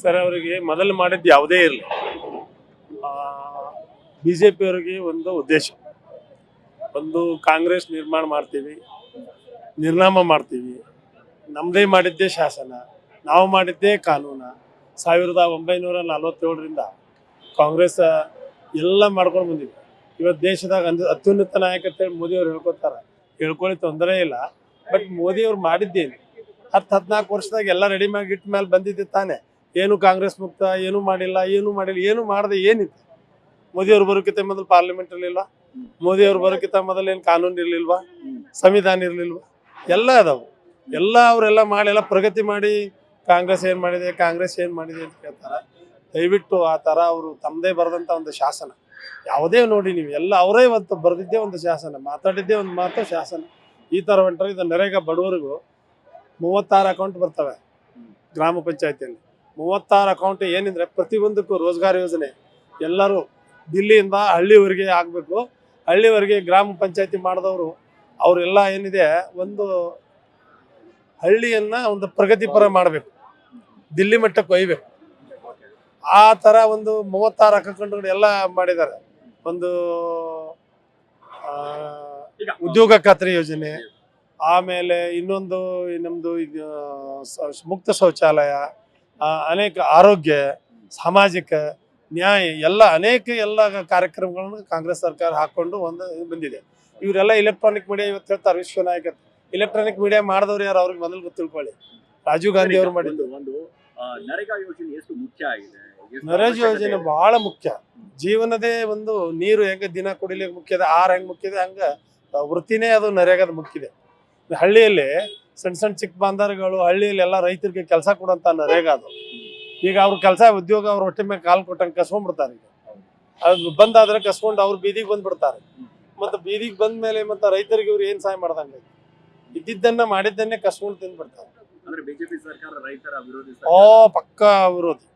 Sir ಅವರಿಗೆ ಮೊದಲು ಮಾಡಿದ್ದು ಯಾವುದೇ ಇರಲಿ, ಬಿಜೆಪಿ ಅವರಿಗೆ ಒಂದು ಉದ್ದೇಶ, ಒಂದು ಕಾಂಗ್ರೆಸ್ ನಿರ್ಮಾಣ ಮಾಡ್ತೀವಿ, ನಿರ್ನಾಮ ಮಾಡ್ತೀವಿ, ನಮ್ಮದೇ ಮಾಡಿದ್ದೇ ಶಾಸನ, ನಾವು ಮಾಡಿದ್ದೇ ಕಾನೂನು. 1947ರಿಂದ ಕಾಂಗ್ರೆಸ್ ಎಲ್ಲ ಮಾಡ್ಕೊಂಡು ಬಂದಿವಿ. ಇವತ್ತು ದೇಶದಾಗ ಅತ್ಯುನ್ನತ ನಾಯಕ ಅಂತೇಳಿ ಮೋದಿಯವ್ರು ಹೇಳ್ಕೊತಾರೆ, ಹೇಳ್ಕೊಳ್ಳಿ ತೊಂದರೆ ಇಲ್ಲ. ಬಟ್ ಮೋದಿಯವ್ರು ಮಾಡಿದ್ದೇನು 14 ವರ್ಷದಾಗ ಎಲ್ಲ ರೆಡಿ ಮಾಡಿ ಇಟ್ಟ ಮೇಲೆ ಬಂದಿದ್ದೆ ತಾನೆ. ಏನು ಕಾಂಗ್ರೆಸ್ ಮುಕ್ತ ಏನು ಮಾಡಿಲ್ಲ, ಏನು ಮಾಡದೆ ಏನಿತ್ತು. ಮೋದಿಯವ್ರು ಬರೋಕ್ಕಿಂತ ಮೊದಲು ಪಾರ್ಲಿಮೆಂಟ್ ಇರಲಿಲ್ಲ, ಮೋದಿಯವ್ರು ಬರೋಕ್ಕಿಂತ ಮೊದಲು ಏನು ಕಾನೂನು ಇರಲಿಲ್ವಾ, ಸಂವಿಧಾನ ಇರಲಿಲ್ವಾ, ಎಲ್ಲ ಅದಾವು. ಎಲ್ಲ ಅವರೆಲ್ಲ ಮಾಡಿ ಎಲ್ಲ ಪ್ರಗತಿ ಮಾಡಿ ಕಾಂಗ್ರೆಸ್ ಏನು ಮಾಡಿದೆ ಅಂತ ಕೇಳ್ತಾರೆ. ದಯವಿಟ್ಟು ಆ ಥರ ಅವರು ತಮ್ಮದೇ ಬರೆದಂಥ ಒಂದು ಶಾಸನ ಯಾವುದೇ ನೋಡಿ, ನೀವು ಎಲ್ಲ ಅವರೇ ಇವತ್ತು ಬರೆದಿದ್ದೇ ಒಂದು ಶಾಸನ, ಮಾತಾಡಿದ್ದೇ ಒಂದು ಮಾತು ಶಾಸನ. ಈ ಥರ ಹೊಂಟ್ರೆ ಇದು ನರೇಗಾ ಬಡವರಿಗೂ 36 ಅಕೌಂಟ್ ಬರ್ತವೆ ಗ್ರಾಮ ಪಂಚಾಯತಿಯಲ್ಲಿ. 36 ಅಕೌಂಟ್ ಏನಿದ್ರೆ ಪ್ರತಿಯೊಂದಕ್ಕೂ ರೋಜ್ಗಾರ್ ಯೋಜನೆ. ಎಲ್ಲರೂ ದಿಲ್ಲಿಯಿಂದ ಹಳ್ಳಿವರೆಗೆ ಆಗಬೇಕು. ಹಳ್ಳಿವರೆಗೆ ಗ್ರಾಮ ಪಂಚಾಯತಿ ಮಾಡಿದವರು ಅವರೆಲ್ಲ ಏನಿದೆ ಒಂದು ಹಳ್ಳಿಯನ್ನ ಒಂದು ಪ್ರಗತಿಪರ ಮಾಡಬೇಕು, ದಿಲ್ಲಿ ಮಟ್ಟಕ್ಕೆ ಒಯ್ಬೇಕು. ಆ ಥರ ಒಂದು 36 ಅಕೌಂಟ್ಗಳು ಎಲ್ಲ ಮಾಡಿದ್ದಾರೆ. ಒಂದು ಉದ್ಯೋಗ ಖಾತ್ರಿ ಯೋಜನೆ, ಆಮೇಲೆ ಇನ್ನೊಂದು ನಮ್ಮದು ಮುಕ್ತ ಶೌಚಾಲಯ, ಅನೇಕ ಆರೋಗ್ಯ, ಸಾಮಾಜಿಕ ನ್ಯಾಯ, ಎಲ್ಲ ಅನೇಕ ಎಲ್ಲ ಕಾರ್ಯಕ್ರಮಗಳನ್ನು ಕಾಂಗ್ರೆಸ್ ಸರ್ಕಾರ ಹಾಕೊಂಡು ಒಂದು ಬಂದಿದೆ. ಇವರೆಲ್ಲ ಎಲೆಕ್ಟ್ರಾನಿಕ್ ಮೀಡಿಯಾ ಇವತ್ತು ಹೇಳ್ತಾರೆ ವಿಶ್ವನಾಯಕ. ಎಲೆಕ್ಟ್ರಾನಿಕ್ ಮೀಡಿಯಾ ಮಾಡಿದವ್ರು ಯಾರು ಅವ್ರಿಗೆ ಮೊದಲು ತಿಳ್ಕೊಳ್ಳಿ. ರಾಜೀವ್ ಗಾಂಧಿ ಅವರು ಮಾಡಿದ್ದು. ನರೇಗಾ ಯೋಜನೆ ಎಷ್ಟು ಮುಖ್ಯ ಆಗಿದೆ? ನರೇಗಾ ಯೋಜನೆ ಬಹಳ ಮುಖ್ಯ. ಜೀವನದೇ ಒಂದು ನೀರು ಹೆಂಗೆ ದಿನ ಕುಡಿಲಿಕ್ಕೆ ಮುಖ್ಯ ಇದೆ, ಆಹಾರ ಹೆಂಗೆ ಮುಖ್ಯ ಇದೆ, ಹಂಗೆ ವೃತ್ತಿನೇ ಅದು ನರೇಗಾದ ಮುಖ್ಯ ಇದೆ. ಹಳ್ಳಿಯಲ್ಲಿ ಸಣ್ಣ ಚಿಕ್ಕ ಬಾಂಧವರುಗಳು ಹಳ್ಳಿಯಲ್ಲಿ ಎಲ್ಲ ರೈತರಿಗೆ ಕೆಲಸ ಕೊಡುವಂತ ನರೇಗಾ ಅದು. ಈಗ ಅವ್ರ ಕೆಲಸ ಉದ್ಯೋಗ ಅವ್ರ ಹೊಟ್ಟೆ ಮೇಲೆ ಕಾಲು ಕೊಟ್ಟಂಗೆ ಕಸ್ಕೊಂಡ್ಬಿಡ್ತಾರೆ. ಈಗ ಅದು ಬಂದಾದ್ರೆ ಕಸ್ಕೊಂಡು ಅವ್ರು ಬೀದಿಗೆ ಬಂದ್ಬಿಡ್ತಾರೆ. ಮತ್ತೆ ಬೀದಿಗೆ ಬಂದ ಮೇಲೆ ಮತ್ತೆ ರೈತರಿಗೆ ಇವ್ರು ಏನ್ ಸಹಾಯ ಮಾಡ್ದಂಗೆ, ಇದ್ದಿದ್ದನ್ನ ಮಾಡಿದ್ದನ್ನೇ ಕಸ್ಕೊಂಡು ತಿಂದ್ಬಿಡ್ತಾರೆ. ಬಿಜೆಪಿ ಸರ್ಕಾರ ರೈತರ ವಿರೋಧಿ, ಪಕ್ಕಾ ವಿರೋಧಿ.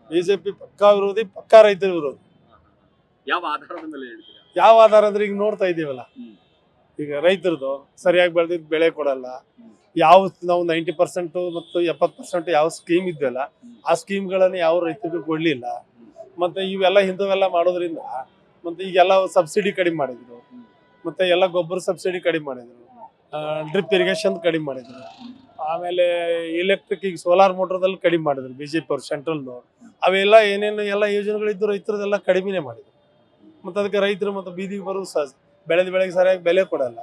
ಬಿಜೆಪಿ ಪಕ್ಕಾ ವಿರೋಧಿ, ಪಕ್ಕಾ ರೈತರ ವಿರೋಧಿ. ಯಾವ ಆಧಾರದ ಮೇಲೆ ಹೇಳ್ತೀರಾ? ಯಾವ ಆಧಾರ ಅಂದ್ರೆ ಈಗ ನೋಡ್ತಾ ಇದೀವಲ್ಲ, ಈಗ ರೈತರದು ಸರಿಯಾಗಿ ಬೆಳೆದಿದ್ದು ಬೆಳೆ ಕೊಡಲ್ಲ. ಯಾವ ನಾವು 90% ಮತ್ತು 70% ಯಾವ ಸ್ಕೀಮ್ ಇದ್ವಲ್ಲ ಆ ಸ್ಕೀಮ್ಗಳನ್ನು ಯಾವ ರೈತರಿಗೂ ಕೊಡ್ಲಿಲ್ಲ. ಮತ್ತೆ ಇವೆಲ್ಲ ಇಂಥವೆಲ್ಲ ಮಾಡೋದ್ರಿಂದ ಮತ್ತೆ ಈಗೆಲ್ಲ ಸಬ್ಸಿಡಿ ಕಡಿಮೆ ಮಾಡಿದ್ರು, ಮತ್ತೆ ಎಲ್ಲ ಗೊಬ್ಬರ ಸಬ್ಸಿಡಿ ಕಡಿಮೆ ಮಾಡಿದ್ರು, ಡ್ರಿಪ್ ಇರಿಗೇಷನ್ ಕಡಿಮೆ ಮಾಡಿದ್ರು, ಆಮೇಲೆ ಎಲೆಕ್ಟ್ರಿಕ್ ಈಗ ಸೋಲಾರ್ ಮೋಟರ್ದಲ್ಲಿ ಕಡಿಮೆ ಮಾಡಿದ್ರು ಬಿಜೆಪಿ ಅವ್ರು ಸೆಂಟ್ರಲ್ದು. ಅವೆಲ್ಲ ಏನೇನು ಎಲ್ಲ ಯೋಜನೆಗಳಿದ್ದು ರೈತರದೆಲ್ಲ ಕಡಿಮೆನೇ ಮಾಡಿದ್ರು. ಮತ್ತು ಅದಕ್ಕೆ ರೈತರು ಮತ್ತು ಬೀದಿಗೆ ಬರೋದು ಸಹಜ. ಬೆಳೆದ ಬೆಳೆಗೆ ಸರಿಯಾಗಿ ಬೆಲೆ ಕೊಡಲ್ಲ.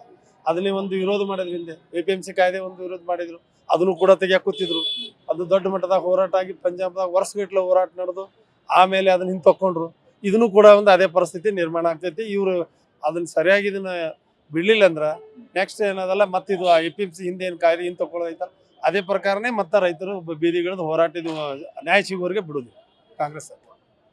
ಅದನ್ನೇ ಒಂದು ವಿರೋಧ ಮಾಡಿದ್ರು. ಹಿಂದೆ APMC ಕಾಯ್ದೆ ಒಂದು ವಿರೋಧ ಮಾಡಿದ್ರು, ಅದನ್ನು ಕೂಡ ತೆಗಿಯಾಕ ಕೂತಿದ್ರು. ಅದು ದೊಡ್ಡ ಮಟ್ಟದಾಗ ಹೋರಾಟ ಆಗಿ ಪಂಜಾಬ್ದಾಗ ವರ್ಷಗಟ್ಟಲೆ ಹೋರಾಟ ನಡೆದು ಆಮೇಲೆ ಅದನ್ನ ಹಿಂದೆ ತಕೊಂಡ್ರು. ಇದನ್ನು ಕೂಡ ಒಂದು ಅದೇ ಪರಿಸ್ಥಿತಿ ನಿರ್ಮಾಣ ಆಗ್ತೈತಿ. ಇವರು ಅದನ್ನ ಸರಿಯಾಗಿ ಇದನ್ನ ಬಿಡ್ಲಿಲ್ಲ ಅಂದ್ರೆ ನೆಕ್ಸ್ಟ್ ಏನದಲ್ಲ ಮತ್ತೆ ಇದು APMC ಹಿಂದೆ ಏನು ಕಾಯ್ದೆ ಹಿಂದೆ ತಗೊಳ್ಳೋದೈತಲ್ಲ ಅದೇ ಪ್ರಕಾರನೇ ಮತ್ತೆ ರೈತರು ಬೀದಿಗಿಳಿದು ಹೋರಾಟ ನ್ಯಾಯ ಸಿಗುವವರೆಗೆ ಬಿಡುದು ಕಾಂಗ್ರೆಸ್.